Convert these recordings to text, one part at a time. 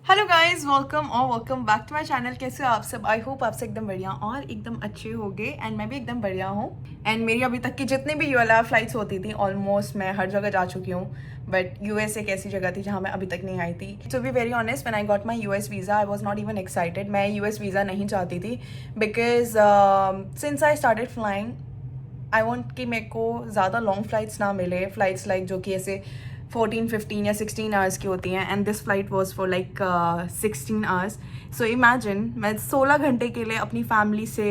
Hello guys, welcome back to my channel. कैसे हो आप सब? आई होप आप सब एकदम बढ़िया और एकदम अच्छे होंगे एंड मैं भी एकदम बढ़िया हूँ। एंड मेरी अभी तक की जितनी भी यूएलआर फ्लाइट्स होती थी ऑलमोस्ट मैं हर जगह जा चुकी हूँ, बट यूएस एक ऐसी जगह थी जहाँ मैं अभी तक नहीं आई थी। To be very honest, when I got my US visa I was not even excited. मैं यूएस वीज़ा नहीं चाहती थी because since I started flying I want कि मेरे को ज़्यादा लॉन्ग फ्लाइट्स ना मिले, फ्लाइट्स लाइक जो कि ऐसे 14, 15 या 16 आवर्स की होती हैं, and this flight was for like 16 hours. So imagine मैं 16 घंटे के लिए अपनी फैमिली से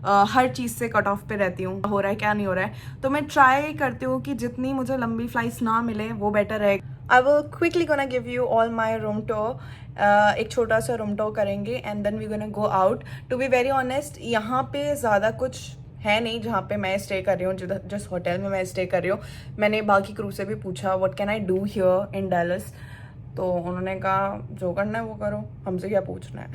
हर चीज़ से कट ऑफ पे रहती हूँ। हो रहा है क्या नहीं हो रहा है, तो मैं ट्राई करती हूँ कि जितनी मुझे लंबी फ्लाइट्स ना मिले वो बेटर है। I will quickly gonna give you all my room tour. एक छोटा सा रूम टूर करेंगे and then we gonna go out. To be very honest, यहाँ पे ज़्यादा कुछ है नहीं जहाँ पे मैं स्टे कर रही हूँ, जिस होटल में मैं स्टे कर रही हूँ। मैंने बाकी क्रू से भी पूछा what can I do here in Dallas, तो उन्होंने कहा जो करना है वो करो, हमसे क्या पूछना है।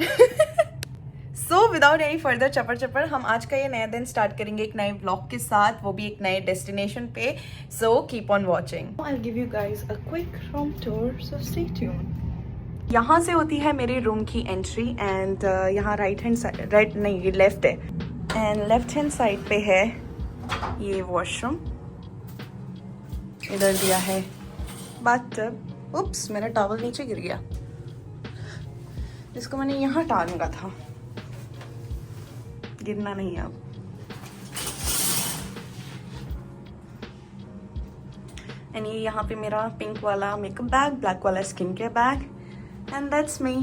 सो विदाउट एनी फर्दर चपर चपर हम आज का ये नया दिन स्टार्ट करेंगे एक नए ब्लॉग के साथ, वो भी एक नए डेस्टिनेशन पे। So keep on watching. I will give you guys a quick room tour, so stay tuned. यहाँ से होती है मेरे रूम की एंट्री एंड यहाँ राइट हैंड साइड, राइट नहीं ये लेफ्ट है, एंड लेफ्ट हैंड साइड पे है ये वॉशरूम। इधर दिया है बाथटब। उप्स, मेरा टॉवल नीचे गिर गया, जिसको मैंने यहाँ टांगा था, गिरना नहीं अब। एंड ये यहाँ पे मेरा पिंक वाला मेकअप बैग, ब्लैक वाला skin care bag, and that's me.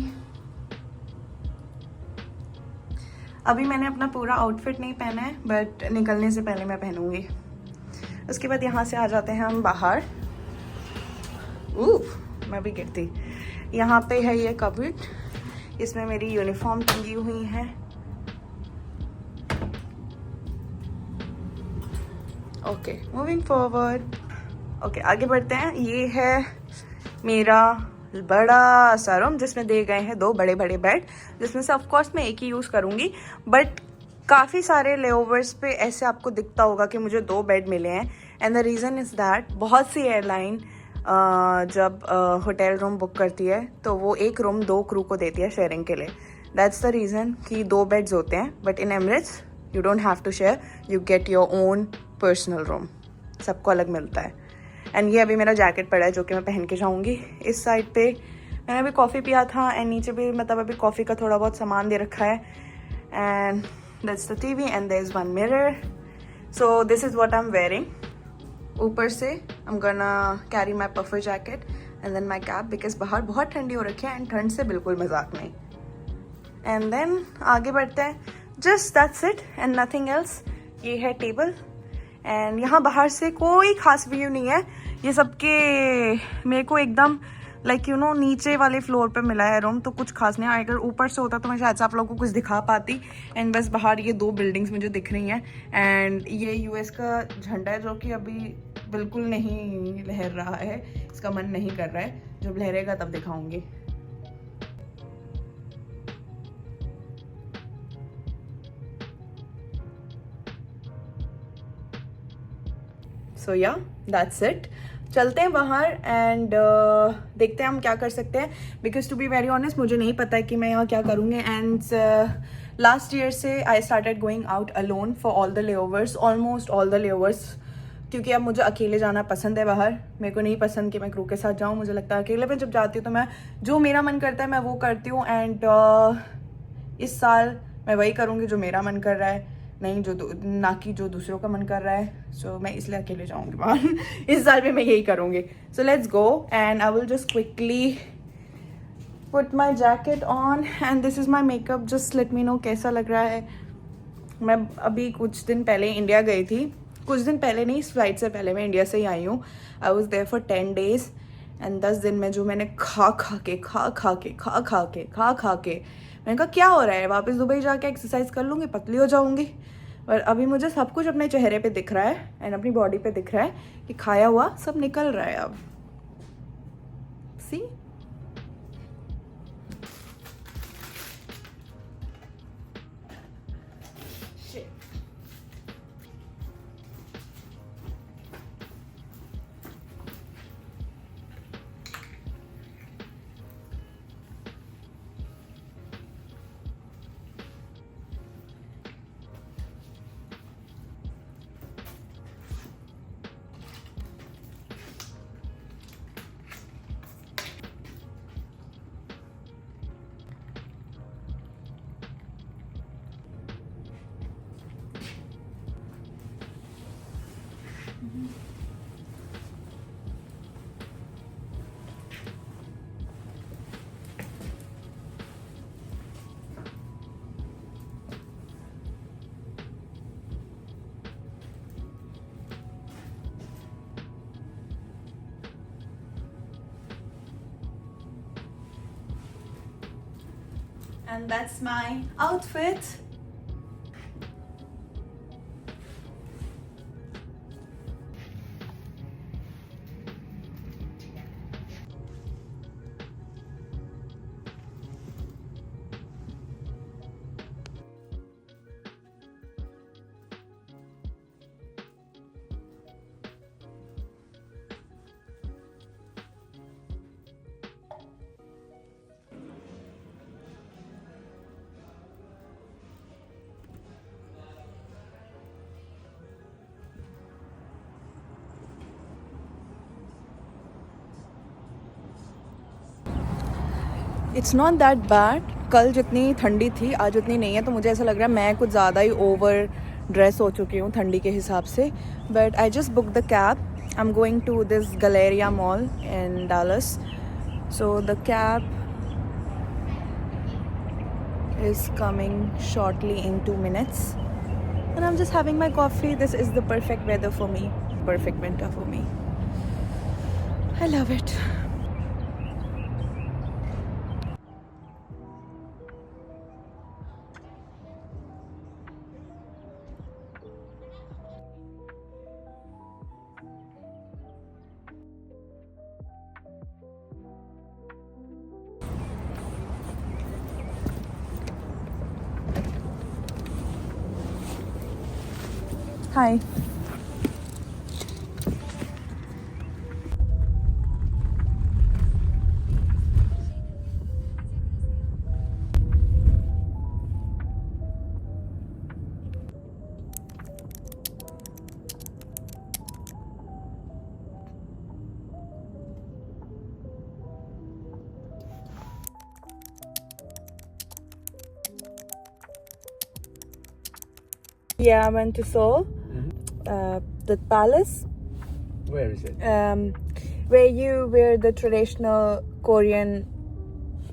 अभी मैंने अपना पूरा आउटफिट नहीं पहना है, बट निकलने से पहले मैं पहनूंगी। उसके बाद यहाँ से आ जाते हैं हम बाहर। मैं भी गिरती। यहाँ पे है ये कबर्ड, इसमें मेरी यूनिफॉर्म टंगी हुई है। Okay, moving forward. ओके, आगे बढ़ते हैं। ये है मेरा बड़ा सा रूम जिसमें दिए गए हैं 2 बड़े बड़े बेड, जिसमें से ऑफकोर्स मैं एक ही यूज़ करूँगी, बट काफ़ी सारे लेओवर्स पे ऐसे आपको दिखता होगा कि मुझे 2 बेड मिले हैं। And the reason is that बहुत सी एयरलाइन जब होटल रूम बुक करती है तो वो एक रूम 2 क्रू को देती है शेयरिंग के लिए। दैट्स द रीज़न कि 2 बेड्स होते हैं, but in Emirates you don't have to share, you get your own personal room, सबको अलग मिलता है। एंड ये अभी मेरा जैकेट पड़ा है जो कि मैं पहन के जाऊँगी। इस साइड पे मैंने अभी कॉफ़ी पिया था एंड नीचे भी मतलब अभी कॉफ़ी का थोड़ा बहुत सामान दे रखा है। And that's the TV and there is one mirror. So this is what I am wearing. ऊपर से I am gonna carry my puffer jacket and then my cap, because बाहर बहुत ठंडी हो रखी है एंड ठंड से बिल्कुल मजाक नहीं। एंड देन आगे बढ़ते हैं, just that's it and nothing else. ये है टेबल एंड यहाँ बाहर से कोई खास व्यू नहीं है। ये सबके मेरे को एकदम लाइक यू नो नीचे वाले फ्लोर पे मिला है रूम, तो कुछ खास नहीं है। अगर ऊपर से होता तो मैं शायद से आप लोगों को कुछ दिखा पाती। एंड बस बाहर ये 2 बिल्डिंग्स मुझे दिख रही हैं एंड ये यूएस का झंडा है जो कि अभी बिल्कुल नहीं लहर रहा है, इसका मन नहीं कर रहा है। जब लहरेगा तब दिखाऊंगी। सो या दैट्स इट। चलते हैं बाहर एंड देखते हैं हम क्या कर सकते हैं, because to be very honest मुझे नहीं पता है कि मैं यहाँ क्या करूँगी। एंड लास्ट ईयर से I started going out alone for all the layovers, almost all the layovers, क्योंकि अब मुझे अकेले जाना पसंद है बाहर। मेरे को नहीं पसंद कि मैं क्रू के साथ जाऊँ, मुझे लगता है अकेले में जब जाती हूँ तो मैं जो मेरा मन करता है मैं वो करती हूँ। एंड इस साल मैं वही करूँगी जो मेरा मन कर रहा है, नहीं जो ना कि जो दूसरों का मन कर रहा है। सो मैं इसलिए अकेले जाऊँगी बाहर। इस साल भी मैं यही करूँगी। So let's go and I will just quickly put my jacket on and this is my makeup. Just let me know कैसा लग रहा है। मैं अभी कुछ दिन पहले इंडिया गई थी, कुछ दिन पहले नहीं, इस फ्लाइट से पहले मैं इंडिया से ही आई हूँ। I was there for 10 days and 10 दिन में जो मैंने खा खा के मैंने कहा क्या हो रहा है, वापस दुबई जाके एक्सरसाइज कर लूँगी, पतली हो जाऊँगी। और अभी मुझे सब कुछ अपने चेहरे पे दिख रहा है एंड अपनी बॉडी पे दिख रहा है कि खाया हुआ सब निकल रहा है अब। सी and that's my outfit. It's not that bad. कल जितनी ठंडी थी आज उतनी नहीं है, तो मुझे ऐसा लग रहा है मैं कुछ ज़्यादा ही ओवर ड्रेस हो चुकी हूँ ठंडी के हिसाब से. But I just book the cab. I am going to this Galleria mall in Dallas. So the cab is coming shortly in 2 minutes, and I'm just having my coffee. This is the perfect weather for me, perfect winter for me. I love it. Hi. Yeah, I went to Seoul. The palace. Where is it? Where you wear the traditional Korean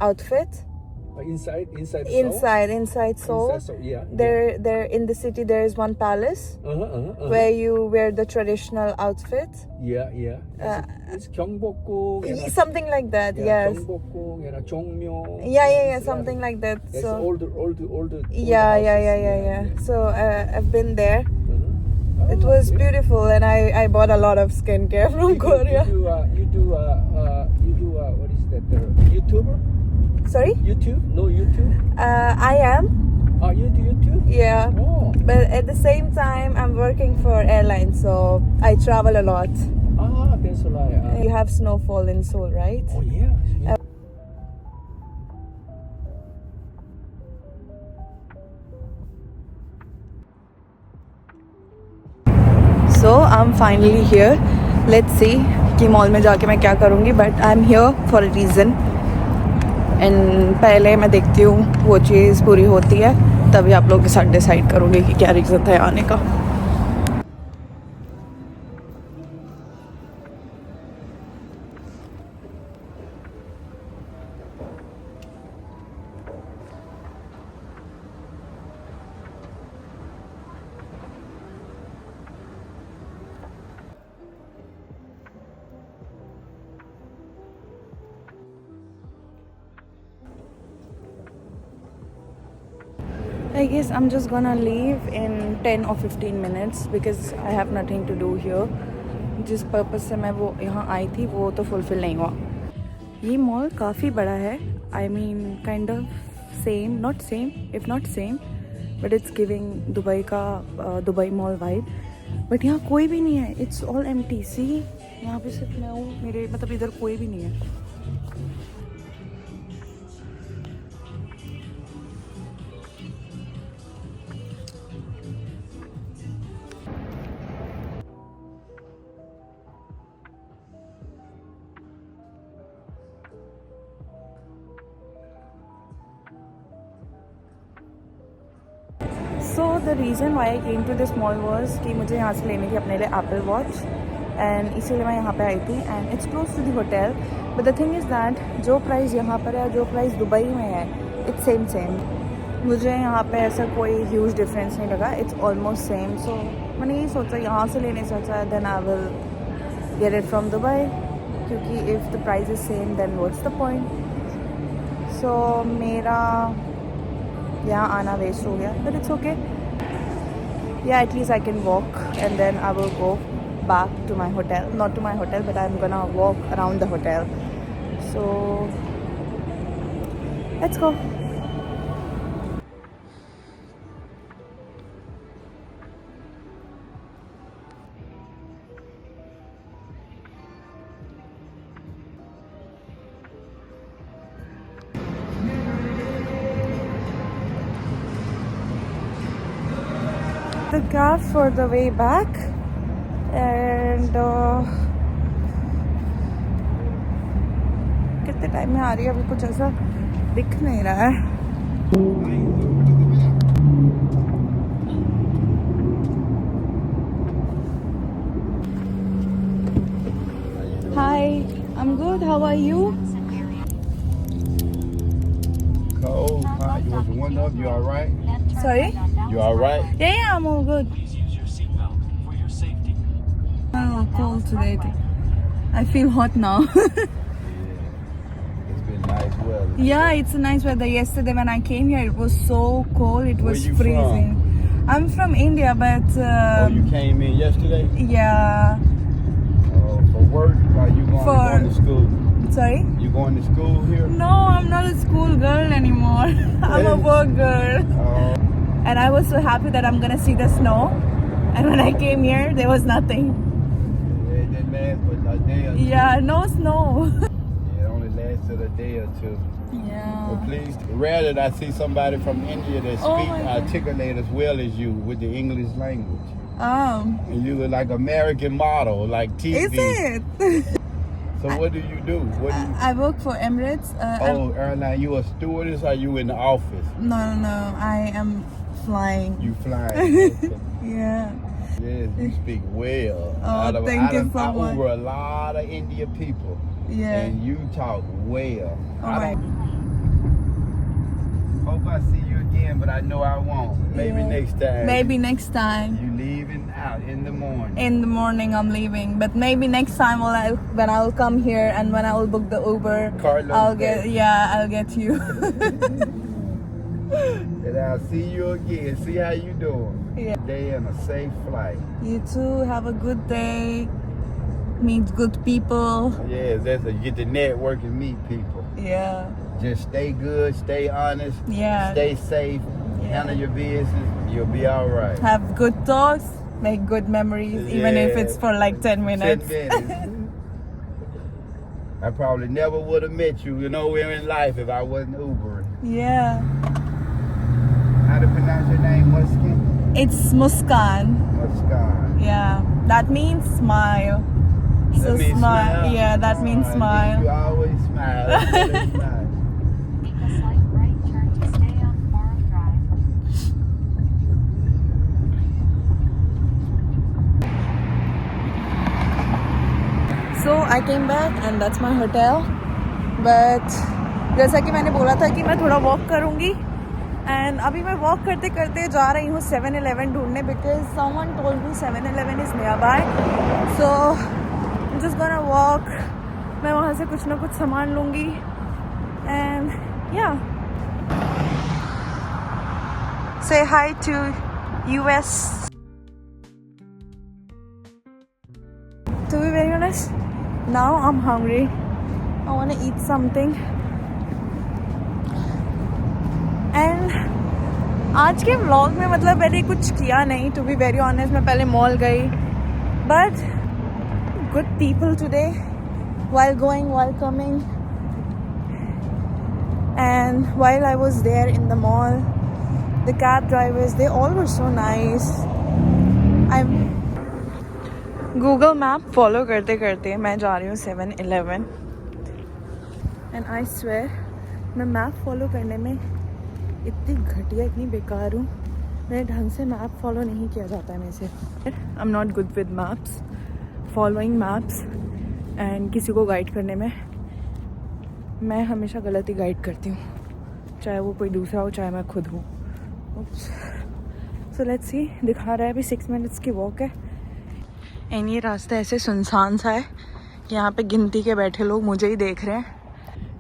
outfit. Inside Seoul? Inside Seoul. Inside Seoul, yeah. There in the city there is one palace where you wear the traditional outfit. Yeah. It's Gyeongbokgung. Something like that. Yes. Gyeongbokgung and Jongmyo. Yeah. Something like that. It's So older. Yeah. So I've been there. It was beautiful, and I bought a lot of skincare from Korea. You do what is that? YouTuber? Sorry? YouTube? No YouTube? I am. Oh, you do YouTube? Yeah. Oh. But at the same time, I'm working for airlines, so I travel a lot. That's a lie. You have snowfall in Seoul, right? Oh, yeah. So I'm finally here. Let's see कि mall में जाके मैं क्या करूँगी. But I'm here for a reason. And पहले मैं देखती हूँ वो चीज़ पूरी होती है, तभी आप लोग के साथ डिसाइड करूँगी कि क्या रीज़न है आने का. I guess I'm just gonna leave in 10 or 15 minutes because I have nothing to do here. जिस पर्पस से मैं वो यहाँ आई थी वो तो फुलफिल नहीं हुआ. ये मॉल काफ़ी बड़ा है. I mean kind of same, not same, if not same, but it's giving Dubai का दुबई मॉल vibe. But यहाँ कोई भी नहीं है. It's all empty. See, यहाँ पे सिर्फ मैं हूँ. मेरे मतलब इधर कोई भी नहीं है. So the reason why I came to this mall was कि मुझे यहाँ से लेनी थी अपने लिए एप्पल वॉच, एंड इसीलिए मैं यहाँ पे आई थी. And it's close to the hotel. But the thing is that जो प्राइस यहाँ पर है जो प्राइस दुबई में है इट्स सेम. मुझे यहाँ पे ऐसा कोई ह्यूज डिफरेंस नहीं लगा. It's almost same. सो मैंने यही सोचा यहाँ से लेने से अच्छा then I will get it from Dubai, क्योंकि if the price is same then what's the point. So मेरा यहाँ आना वेस्ट हो गया, but it's okay. Yeah, at least I can walk and then I will go back to my hotel. Not to my hotel, but I'm gonna walk around the hotel. So let's go. The cab for the way back and कितने time में आ रही है, अभी कुछ ऐसा दिख नहीं रहा है. Hi, I'm good. How are you? Cold. Hi, you want the window up? You all right? Sorry? You all right? Yeah, I'm all good. Oh, cold today. I feel hot now. It's been nice weather. Yeah, it's a nice weather. Yesterday when I came here, it was so cold. It was Where you freezing. I'm from India, but Oh, you came in yesterday? yeah. For work? Are you going to school? Sorry? You going to school here? No, I'm not a school girl anymore. I'm a work girl. And I was so happy that I'm gonna see the snow. And when I came here, there was nothing. It didn't last but a day or two. Yeah, no snow. It only lasted a day or two. Yeah. But please, rare that I see somebody from India that Oh speak my God. articulate as well as you with the English language. And you look like American model, like TV. Is it? So what do you do? What do you? I work for Emirates. Airline. You a stewardess or you in the office? No. I am flying. You flying? Okay. Yeah. Yes, you speak well. Oh, thank you so I much. Uber a lot of India people. Yeah. And you talk well. Oh my. Hope I see you again, but I know I won't. Maybe Yeah. next time. Maybe next time. You leaving out in the morning. In the morning I'm leaving, but maybe next time when I'll come here and when I will book the Uber, Carlos I'll get Day. I'll get you. And I'll see you again. See how you doing. Yeah. Day and a safe flight. You too. Have a good day. Meet good people. Yes, that's a get to network and meet people. Yeah. Just stay good, stay honest, Yeah. stay safe, handle your business, you'll be all right. Have good talks. Make good memories, even if Yeah. it's for like 10 minutes. 10 minutes. I probably never would have met you nowhere in life if I wasn't Ubering. Yeah. How to pronounce your name? Muskin? It's Muskan. Muskan. Yeah. That means smile. So That means smile? Yeah, that means smile. You always smile. That's nice. Make a slight right turn to stay on Forum Drive. So I came back and that's my hotel. But जैसा कि मैंने बोला था कि मैं थोड़ा walk करूँगी, and अभी मैं वॉक करते करते जा रही हूँ 7-Eleven ढूंढने, because someone told me 7-Eleven is near by. So just gonna walk. मैं वहाँ से कुछ ना कुछ सामान लूँगी एंड या से hi to US. To be very honest, now I'm hungry. I want to eat something. And आज के व्लॉग में मतलब मैंने कुछ किया नहीं, to be very honest. मैं पहले मॉल गई, but good people today while going, while coming, and while I was there in the mall, the cab drivers, they all were so nice. I'm Google map follow करते करते मैं जा रही हूँ 7-Eleven, and I swear मैं map follow करने में इतनी घटिया, इतनी बेकार हूँ. मेरे ढंग से मैप फॉलो नहीं किया जाता है मेरे से. I am not good with maps, following maps, and किसी को गाइड करने में मैं हमेशा गलत ही गाइड करती हूँ, चाहे वो कोई दूसरा हो चाहे मैं खुद हूँ. So let's see. दिखा रहा है अभी 6 मिनट्स की वॉक है, एंड ये रास्ता ऐसे सुनसान सा है कि यहाँ पे गिनती के बैठे लोग मुझे ही देख रहे हैं,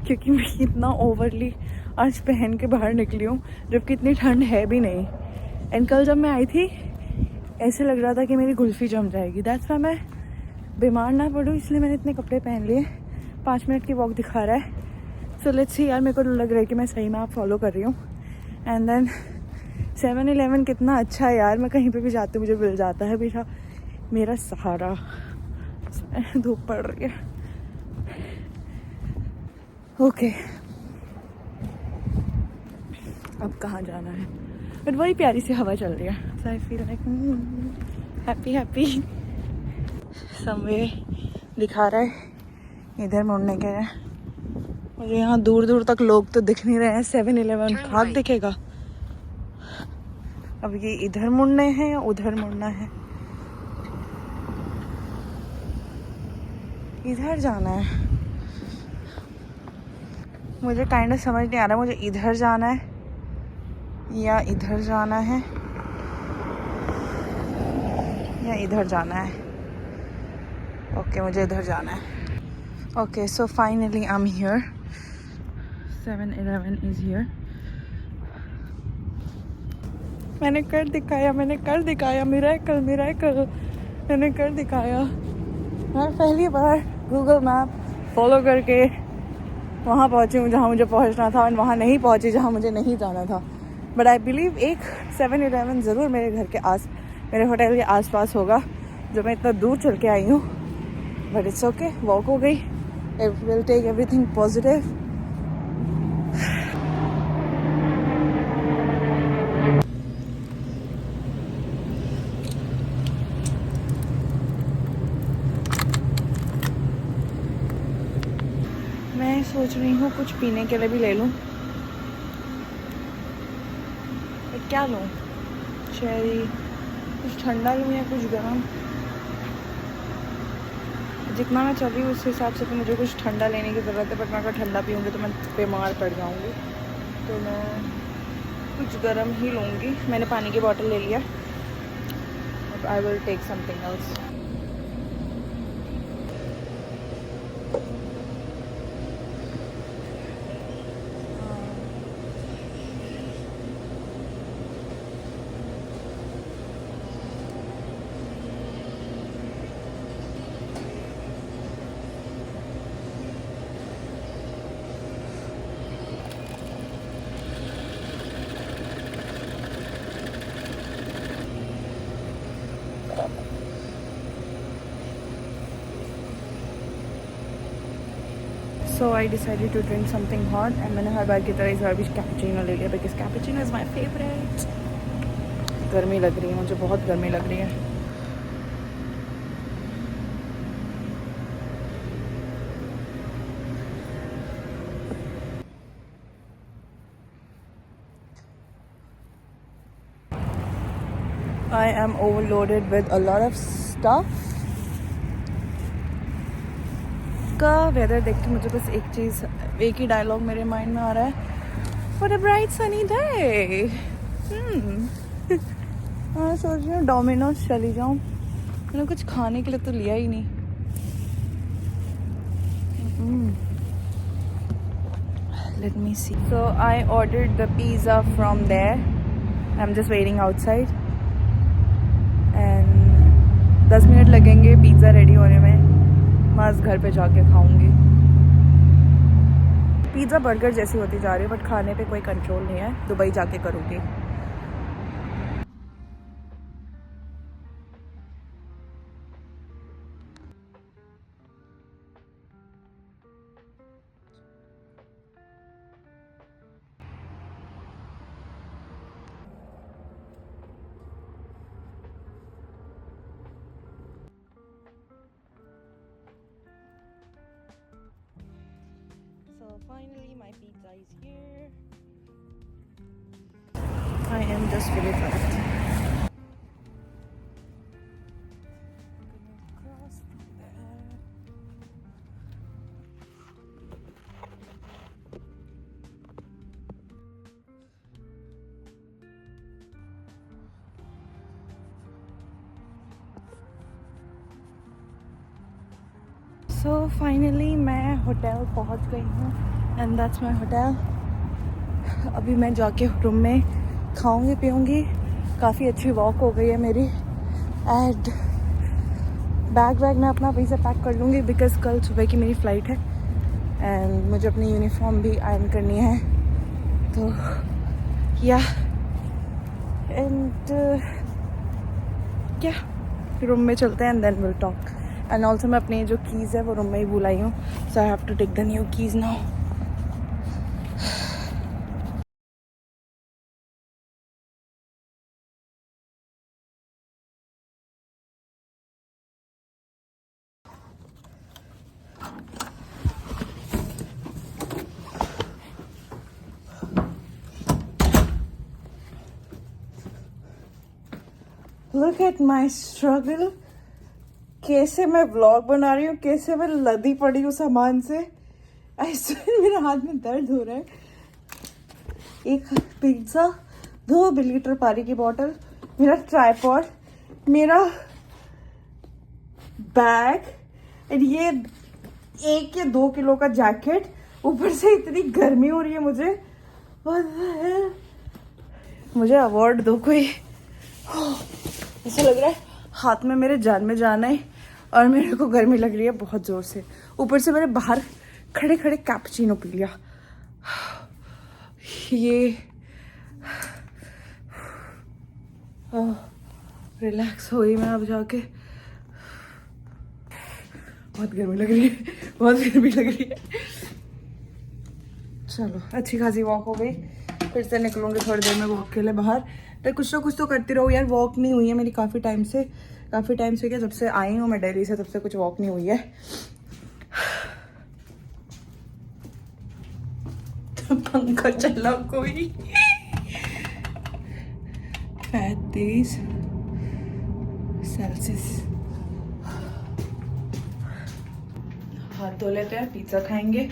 क्योंकि मैं इतना ओवरली आज पहन के बाहर निकली हूँ, जबकि इतनी ठंड है भी नहीं। एंड कल जब मैं आई थी ऐसे लग रहा था कि मेरी कुल्फ़ी जम जाएगी। दैट्स वाई मैं बीमार ना पड़ूँ इसलिए मैंने इतने कपड़े पहन लिए। 5 मिनट की वॉक दिखा रहा है। सो लेट्स सी यार, मेरे को लग रहा है कि मैं सही में आप फॉलो कर रही हूँ। एंड देन 7-Eleven कितना अच्छा है यार, मैं कहीं पे भी जाती हूँ मुझे मिल जाता है हमेशा मेरा सहारा। धूप पड़ रही है। ओके अब कहाँ जाना है? बट वही प्यारी सी हवा चल रही है। So I feel like happy happy. समवे दिखा रहा है इधर मुड़ने के लिए। मुझे यहाँ दूर दूर तक लोग तो दिख नहीं रहे हैं। 7-Eleven भाग दिखेगा। अब ये इधर मुड़ने हैं या उधर मुड़ना है? इधर जाना है। मुझे काइंड ऑफ समझ नहीं आ रहा मुझे इधर जाना है या इधर जाना है या इधर जाना है। ओके मुझे इधर जाना है। Okay so finally I am here. 7-Eleven is here. मैंने कर दिखाया मैंने कर दिखाया यार। पहली बार गूगल मैप फॉलो करके वहाँ पहुँची हूँ जहाँ मुझे पहुँचना था और वहाँ नहीं पहुँची जहाँ मुझे नहीं जाना था। बट आई बिलीव एक 7-Eleven ज़रूर मेरे होटल के आसपास होगा जो मैं इतना दूर चल के आई हूँ। बट इट्स ओके, वॉक हो गई। It will take everything positive. मैं सोच रही हूँ कुछ पीने के लिए भी ले लूँ। क्या लूँ? चेरी, कुछ ठंडा लूँ या कुछ गर्म? जितना मैं चल रही हूँ उस हिसाब से तो मुझे कुछ ठंडा लेने की ज़रूरत है। बट मैं अगर ठंडा पीऊँगी तो मैं बीमार पड़ जाऊँगी, तो मैं कुछ गर्म ही लूँगी। मैंने पानी की बोतल ले लिया। अब I will take something else. So I decided to drink something hot and मैंने हर बार की तरह इस बार भी कैपुचिनो ले लिया because cappuccino is my favorite। गर्मी लग रही है मुझे, बहुत गर्मी लग रही है। I am overloaded with a lot of stuff। का वेदर देख के मुझे बस एक ही डायलॉग मेरे माइंड में आ रहा है, What a bright sunny day। हाँ सोच रही हूँ डोमिनोज चली जाऊँ। मैंने कुछ खाने के लिए तो लिया ही नहीं। Let me see। So I ordered the pizza from there। I'm just waiting outside and 10 minute लगेंगे पिज़्ज़ा रेडी होने में। मस्त घर पे जाके खाऊंगी। पिज़्ज़ा बर्गर जैसी होती जा रही है बट खाने पे कोई कंट्रोल नहीं है। दुबई जाके करूँगी। So finally my pizza is here। I am just fully packed। Cross there। So finally मैं होटल पहुंच गई हूँ and that's my hotel। अभी मैं जाके रूम में खाऊंगी पीऊंगी. काफ़ी अच्छी वॉक हो गई है मेरी. एंड बैग मैं अपना अभी से पैक कर लूँगी बिकॉज कल सुबह की मेरी फ़्लाइट है. एंड मुझे अपनी यूनिफॉर्म भी आयरन करनी है. तो या एंड क्या रूम में चलते हैं and then will talk. And also मैं अपनी जो कीज़ है वो रूम में ही भूल आई हूँ. So I have to take the new keys now. Look at my struggle. कैसे मैं व्लॉग बना रही हूँ, कैसे मैं लदी पड़ी हूँ सामान से. ऐसे मेरे हाथ में दर्द हो रहा है. एक पिज्ज़ा, 2 लीटर पानी की बोतल, मेरा ट्राइपॉड, मेरा बैग, और ये 1 या 2 किलो का जैकेट. ऊपर से इतनी गर्मी हो रही है मुझे. What the hell? मुझे अवार्ड दो कोई. ऐसा लग रहा है हाथ में मेरे जान में जाना है और मेरे को गर्मी लग रही है बहुत ज़ोर से. ऊपर से मैंने बाहर खड़े खड़े कैपुचिनो पी लिया. ये रिलैक्स हो गई मैं अब जाके. बहुत गर्मी लग रही है, बहुत गर्मी लग रही है. चलो अच्छी खासी वॉक हो गई. फिर से निकलूंगी थोड़ी देर में वॉक के लिए बाहर. तो कुछ ना कुछ तो करती रहूँ यार. वॉक नहीं हुई है मेरी काफ़ी टाइम से क्या जब से आई हूँ मैं दिल्ली से तब से कुछ वॉक नहीं हुई है. तो पंखा चला कोई. 35 सेल्सियस. हाथ धो लेते हैं, पिज्ज़ा खाएंगे.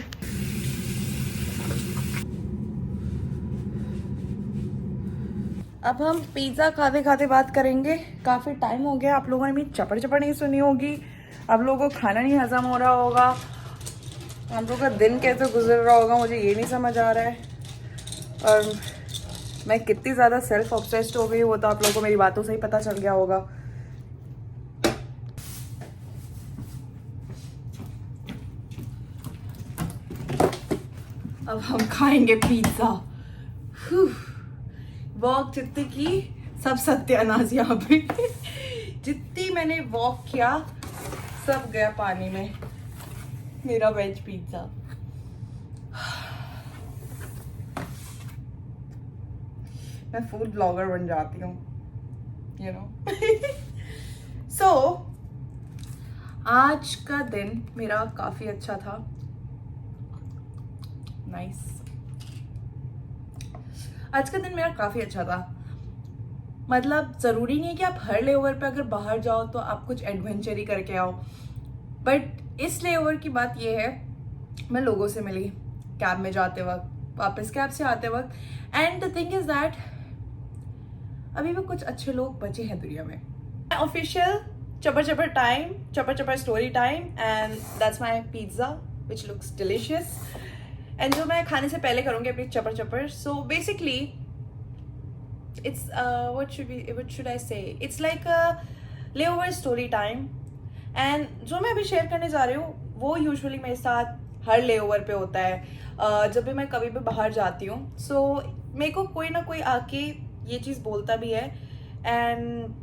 अब हम पिज़्ज़ा खाते खाते बात करेंगे. काफ़ी टाइम हो गया, आप लोगों ने मेरी चपड़ चपड़ नहीं सुनी होगी. आप लोगों को खाना नहीं हजम हो रहा होगा. आप लोगों का दिन कैसे गुजर रहा होगा मुझे ये नहीं समझ आ रहा है. और मैं कितनी ज़्यादा सेल्फ ऑब्सेस्ड हो गई वो तो आप लोगों को मेरी बातों से ही पता चल गया होगा. अब हम खाएंगे पिज़्ज़ा. वॉक जितनी की सब सत्यानाश यहाँ पे. जितनी मैंने वॉक किया सब गया पानी में. मेरा वेज पिज्जा. मैं फूड ब्लॉगर बन जाती हूँ, यू नो. सो आज का दिन मेरा काफी अच्छा था. नाइस. आज का दिन मेरा काफी अच्छा था. मतलब जरूरी नहीं है कि आप हर लेओवर पे अगर बाहर जाओ तो आप कुछ एडवेंचर ही करके आओ. बट इस लेओवर की बात यह है, मैं लोगों से मिली कैब में जाते वक्त, वापस कैब से आते वक्त. And the thing is that अभी भी कुछ अच्छे लोग बचे हैं दुनिया में. ऑफिशियल चपर चपर टाइम, चपर चपर story time. And that's my pizza which looks delicious. And जो मैं खाने से पहले करूँगी अपनी चपर चपर. So basically it's what should I say, it's like a layover story time. and जो मैं अभी शेयर करने जा रही हूँ वो यूजुअली मेरे साथ हर लेओवर पे होता है. जब भी मैं कभी भी बाहर जाती हूँ सो मेरे को कोई ना कोई आके ये चीज़ बोलता भी है. एंड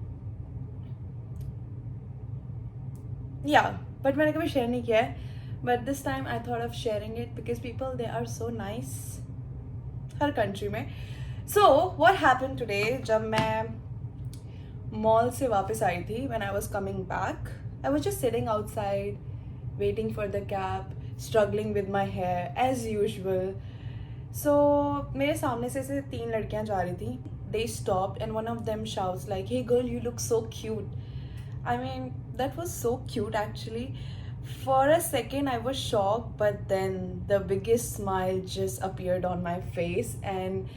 या बट मैंने कभी शेयर नहीं किया है. But this time I thought of sharing it because people they are so nice हर कंट्री में. So what happened today? जब मैं मॉल से वापस आई थी, when I was coming back, I was just sitting outside, waiting for the cab, struggling with my hair as usual. So मेरे सामने से 3 लड़कियां जा रही थी. They stopped and one of them shouts like, "Hey girl, you look so cute." I mean, that was so cute actually. For a second I was shocked, but then the biggest smile just appeared on my face and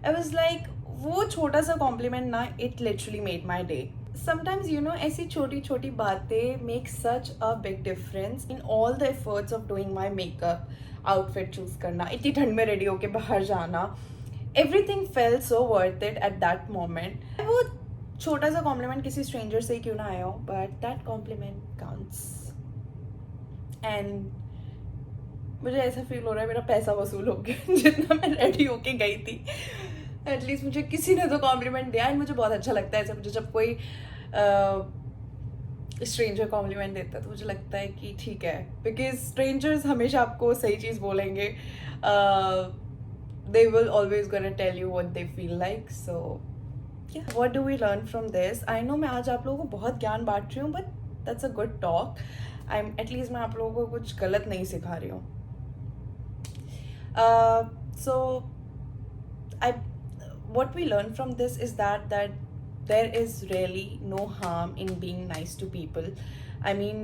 I was like, वो छोटा सा complement ना, it literally made my day. Sometimes you know ऐसी छोटी छोटी बातें make such a big difference in all the efforts of doing my makeup. Outfit choose करना, इतनी ठंड में रेडी होके बाहर जाना, everything fail so worth it at that moment. वो छोटा सा कॉम्प्लीमेंट किसी स्ट्रेंजर से ही क्यों ना आया हो, but that compliment counts. And मुझे ऐसा फील हो रहा है मेरा पैसा वसूल हो गया जितना मैं रेडी होके गई थी। एटलीस्ट मुझे किसी ने तो कॉम्प्लीमेंट दिया, एंड मुझे बहुत अच्छा लगता है ऐसे। मुझे जब कोई स्ट्रेंजर कॉम्प्लीमेंट देता है तो मुझे लगता है कि ठीक है, बिकॉज स्ट्रेंजर्स हमेशा आपको सही चीज़ बोलेंगे। They will always gonna tell you what they feel like. So what do we learn from this? I know मैं आज आप लोगों को बहुत ज्ञान बांट रही हूँ, but that's a good talk. At least मैं आप लोगों को कुछ गलत नहीं सिखा रही हूँ। So what we learn from this is that there is really no harm in being nice to people. I mean,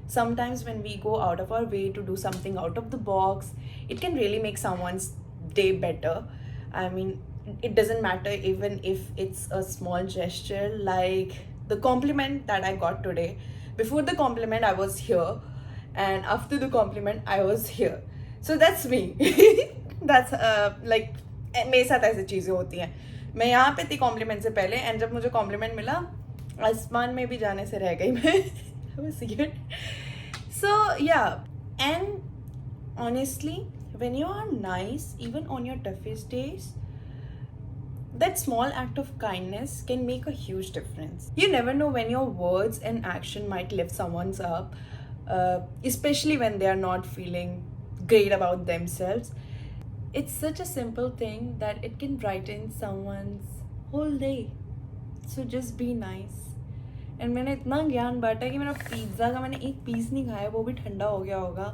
sometimes when we go out of our way to do something out of the box, it can really make someone's day better. I mean, it doesn't matter even if it's a small gesture, like the compliment that I got today. Before the compliment I was here, and after the compliment I was here. So that's me. That's like मेरे साथ ऐसी चीज़ें होती हैं। मैं यहाँ पे थी कॉम्प्लीमेंट से पहले, एंड जब मुझे कॉम्प्लीमेंट मिला आसमान में भी जाने से रह गई मैं। So yeah, and honestly, when you are nice, even on your toughest days, that small act of kindness can make a huge difference. You never know when your words and action might lift someone's up, especially when they are not feeling great about themselves. It's such a simple thing that it can brighten someone's whole day. So just be nice. And मैंने इतना ज्ञान बांटा कि मेरा pizza का मैंने एक piece नहीं खाया, वो भी ठंडा हो गया होगा।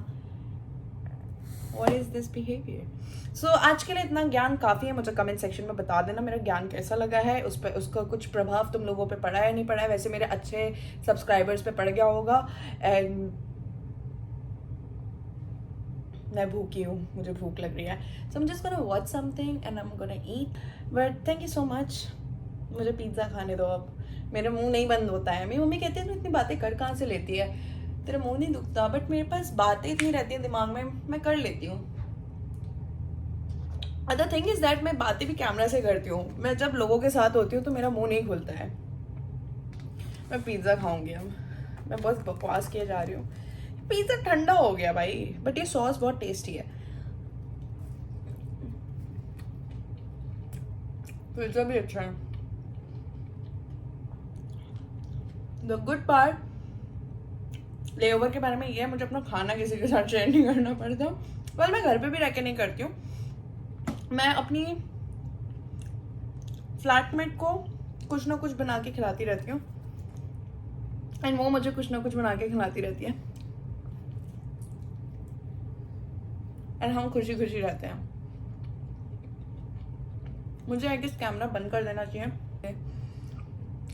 What is this behavior? So आज के लिए इतना ज्ञान काफ़ी है। मुझे कमेंट सेक्शन में बता देना मेरा ज्ञान कैसा लगा है, उस पर उसका कुछ प्रभाव तुम लोगों पे पड़ा है नहीं पड़ा है। वैसे मेरे अच्छे सब्सक्राइबर्स पे पड़ गया होगा। एंड मैं भूखी हूँ, मुझे भूख लग रही है। सो I'm just gonna watch something and I'm gonna eat. But thank you so much. मुझे पिज़्ज़ा खाने दो अब, मेरा मुंह नहीं बंद होता है। मेरी मम्मी कहती है तू इतनी बातें कर कहाँ से लेती है, तेरा मुंह नहीं दुखता। बट मेरे पास बातें इतनी रहती हैं दिमाग में, मैं कर लेती हूँ। अदर थिंग इज दैट मैं बातें भी कैमरा से करती हूँ। मैं जब लोगों के साथ होती हूँ तो मेरा मुंह नहीं खुलता है। मैं पिज़्ज़ा खाऊंगी अब, मैं बहुत बकवास किए जा रही हूँ। पिज़्ज़ा ठंडा हो गया भाई, बट ये सॉस बहुत टेस्टी है। पिज़्ज़ा भी अच्छा है। द गुड पार्ट लेओवर के बारे में ये है, मुझे अपना खाना किसी के साथ शेयर नहीं करना पड़ता। वेल मैं घर पे भी रह के नहीं करती हूँ। मैं अपनी फ्लैटमेट को कुछ ना कुछ बना के खिलाती रहती हूँ, एंड वो मुझे कुछ ना कुछ बना के खिलाती रहती है, एंड हम खुशी खुशी रहते हैं। मुझे आई गेस कैमरा बंद कर देना चाहिए,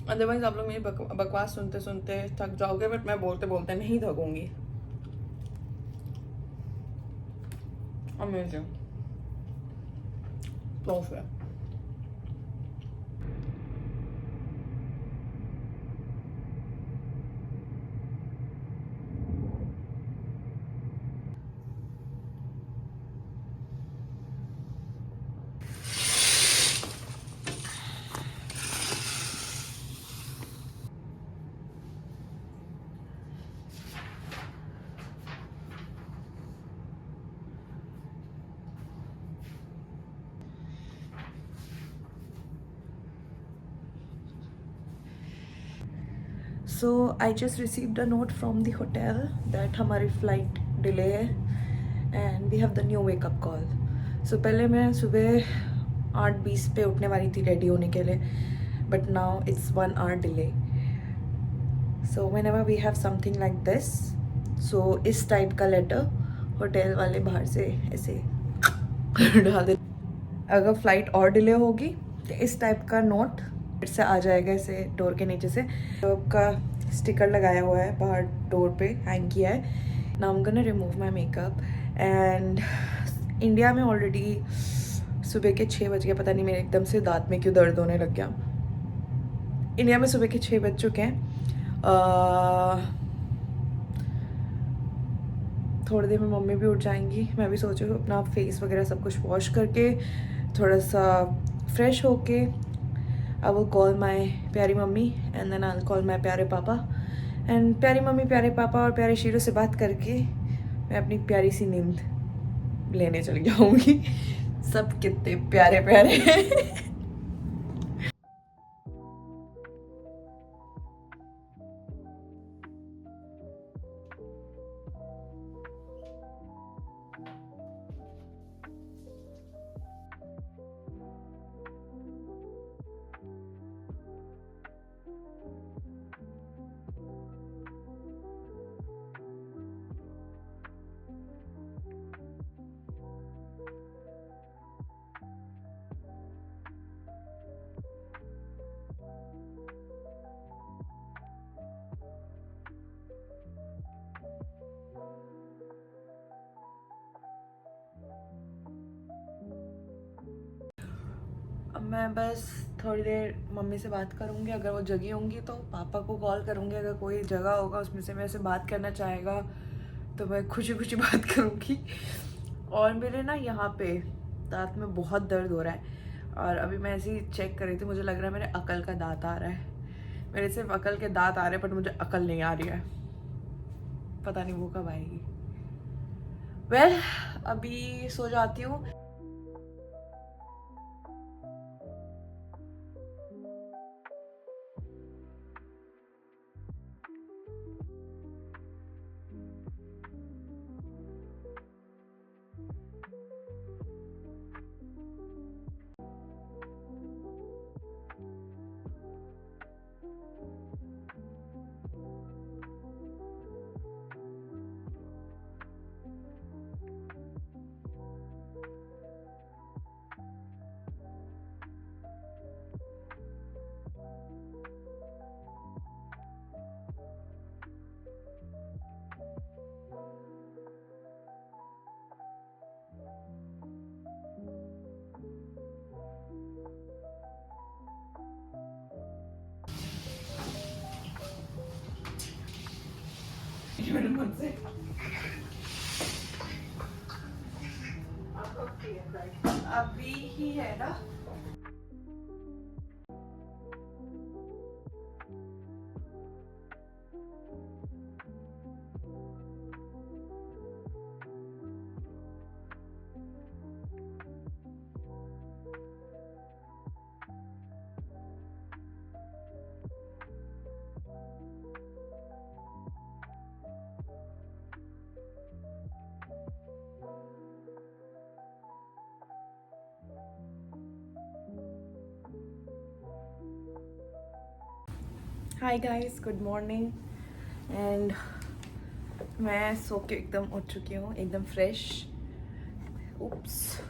अदरवाइज आप लोग मेरी बकवास सुनते सुनते थक जाओगे। बट मैं बोलते बोलते नहीं थकूंगी। Amazing, perfect. So I just received a note from the hotel that हमारी flight delay है and we have the new wake up call. So पहले मैं सुबह 8:20 पे उठने वाली थी रेडी होने के लिए, but now it's 1 hour delay. So whenever we have something like this, so इस टाइप का लेटर होटल वाले बाहर से ऐसे डाल दे। अगर फ्लाइट और डिले होगी तो इस टाइप का नोट फिर से आ जाएगा ऐसे डोर के नीचे से। तो का स्टिकर लगाया हुआ है बाहर डोर पे, हैंग किया है। Now I am gonna remove my makeup. And India में ऑलरेडी सुबह के 6 बज गए। पता नहीं मेरे एकदम से दांत में क्यों दर्द होने लग गया। इंडिया में सुबह के 6 बज चुके हैं। थोड़ी देर में मम्मी भी उठ जाएंगी। मैं भी सोच रही हूँ अपना फेस वगैरह सब कुछ वॉश करके थोड़ा सा फ्रेश होके आई विल कॉल माई प्यारी mummy and then I will call my प्यारे पापा एंड प्यारी मम्मी प्यारे पापा और प्यारे शीरो से बात करके मैं अपनी प्यारी सी नींद लेने चली जाऊँगी। सब कितने प्यारे प्यारे हैं। अब मैं बस थोड़ी देर मम्मी से बात करूँगी, अगर वो जगी होंगी तो पापा को कॉल करूँगी, अगर कोई जगह होगा उसमें से मेरे से बात करना चाहेगा तो मैं खुशी खुशी बात करूँगी। और मेरे ना यहाँ पे दांत में बहुत दर्द हो रहा है और अभी मैं ऐसे ही चेक कर रही थी, मुझे लग रहा है मेरे अकल का दांत आ रहा है। मेरे सिर्फ अकल के दांत आ रहे हैं बट मुझे अकल नहीं आ रही है, पता नहीं वो कब आएगी। वेल अभी सो जाती हूँ। अभी ही है ना। Hi guys, good morning. And मैं सो के एकदम उठ चुकी हूँ, एकदम फ्रेश। उप्स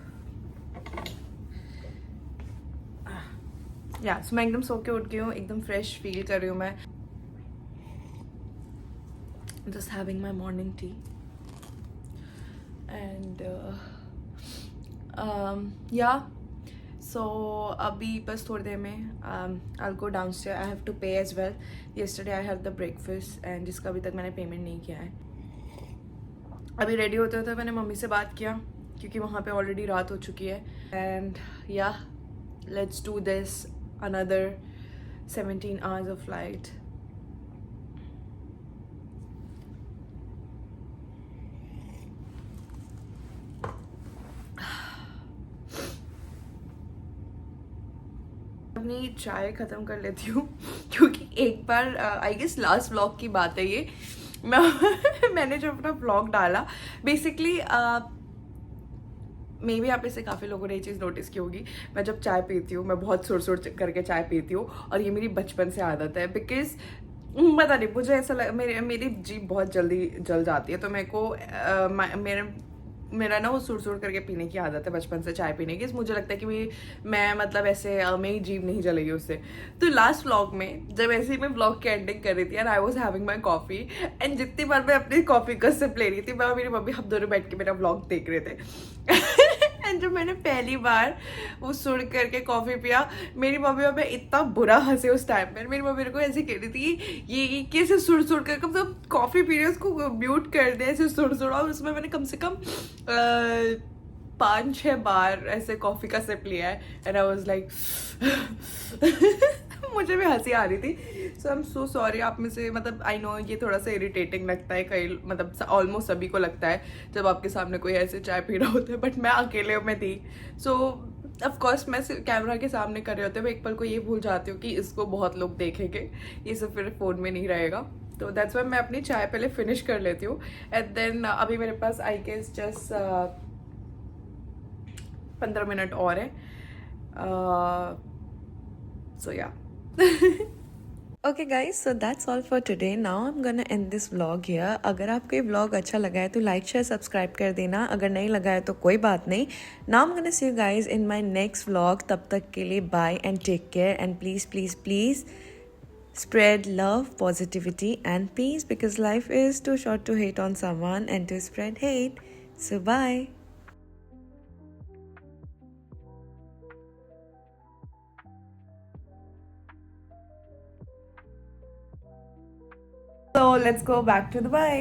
या सो मैं एकदम सो के उठ गई हूँ, एकदम फ्रेश फील कर रही हूँ मैं। Just having my morning tea and या सो अभी बस थोड़ी देर में I'll go downstairs. I have to pay as well. Yesterday I had the breakfast and जिसका अभी तक मैंने पेमेंट नहीं किया है। अभी रेडी होते होते मैंने मम्मी से बात किया क्योंकि वहाँ पे ऑलरेडी रात हो चुकी है। एंड या let's do this another 17 hours of flight. अपनी चाय ख़त्म कर लेती हूँ क्योंकि एक बार आई गेस लास्ट व्लॉग की बात है ये। मैंने जो अपना व्लॉग डाला बेसिकली मे भी आप ऐसे काफ़ी लोगों ने ये चीज़ नोटिस की होगी, मैं जब चाय पीती हूँ मैं बहुत सुर करके चाय पीती हूँ और ये मेरी बचपन से आदत है। बिकॉज पता नहीं मुझे ऐसा मेरी जीभ बहुत जल्दी जल जाती है तो मेरे को मेरा ना वो सुर करके पीने की आदत है बचपन से चाय पीने की। मुझे लगता है कि मैं मतलब ऐसे मेरी जीभ नहीं जलेगी उससे। तो लास्ट व्लॉग में जब ऐसे ही मैं व्लॉग की एंडिंग कर रही थी and I was having my coffee and जितनी बार मैं अपनी कॉफ़ी का सिप ले रही थी मैं और मेरी मम्मी हम दोनों बैठ के मेरा व्लॉग देख रहे थे। एंड जब मैंने पहली बार वो सुन करके कॉफ़ी पिया, मेरी मम्मी और मैं इतना बुरा हंसे उस टाइम पर। मेरी मम्मी मेरे को ऐसे कह रही थी ये कैसे सुड़ कर कम से कम कॉफ़ी पी रहे हो, उसको म्यूट कर दे ऐसे सुड़। और उसमें मैंने कम से कम 5-6 बार ऐसे कॉफ़ी का सिप लिया है एंड आई वाज लाइक मुझे भी हंसी आ रही थी। सो आई एम सो सॉरी आप में से, मतलब आई नो ये थोड़ा सा इरिटेटिंग लगता है कई, मतलब ऑलमोस्ट सभी को लगता है जब आपके सामने कोई ऐसे चाय पी रहा होता है, बट मैं अकेले में थी। सो ऑफ कोर्स मैं कैमरा के सामने कर रहे होते हैं, मैं एक पल को ये भूल जाती हूँ कि इसको बहुत लोग देखेंगे, ये सब फिर फ़ोन में नहीं रहेगा। तो दैट्स वाई मैं अपनी चाय पहले फिनिश कर लेती हूँ एंड देन अभी मेरे पास आई गेस जस्ट 15 मिनट और है। सो या okay guys, so that's all for today. Now I am gonna and this vlog here. अगर आपको ये व्लॉग अच्छा लगा है तो लाइक शेयर सब्सक्राइब कर देना, अगर नहीं लगा है तो कोई बात नहीं। Now I am gonna see you guys in my next vlog. तब तक के लिए bye and take care and please please please spread love, positivity and peace, because life is too short to hate on someone and to spread hate. So bye. So let's go back to Dubai.